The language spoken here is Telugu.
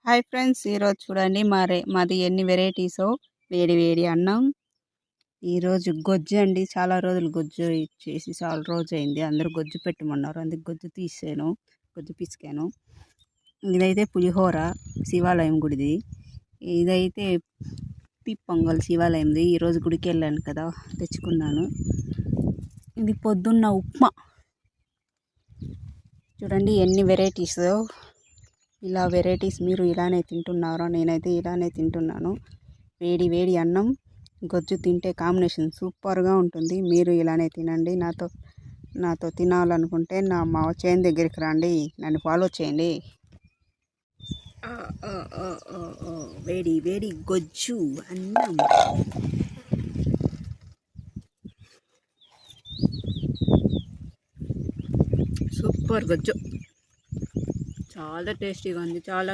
హాయ్ ఫ్రెండ్స్, ఈరోజు చూడండి మాది ఎన్ని వెరైటీసో. వేడి వేడి అన్నం. ఈరోజు గొజ్జు అండి. చాలా రోజులు గొజ్జు చేసి చాలా రోజు అయింది. అందరూ గొజ్జు పెట్టమన్నారు, అందుకు గొజ్జు తీసాను, గొజ్జు పిసికాను. ఇదైతే పులిహోర, శివాలయం గుడిది. ఇదైతే పొంగల్ శివాలయంది. ఈరోజు గుడికి వెళ్ళాను కదా, తెచ్చుకున్నాను. ఇది పొద్దున్న ఉప్మా. చూడండి ఎన్ని వెరైటీస్. ఇలా వెరైటీస్ మీరు ఇలానే తింటున్నారో? నేనైతే ఇలానే తింటున్నాను. వేడి వేడి అన్నం గొజ్జు తింటే కాంబినేషన్ సూపర్గా ఉంటుంది. మీరు ఇలానే తినండి. నాతో తినాలనుకుంటే మా చేను దగ్గరికి రండి, నన్ను ఫాలో చేయండి. వేడి వేడి గొజ్జు అన్నం. సూపర్ గొజ్జు, చాలా టేస్టీగా ఉంది. చాలా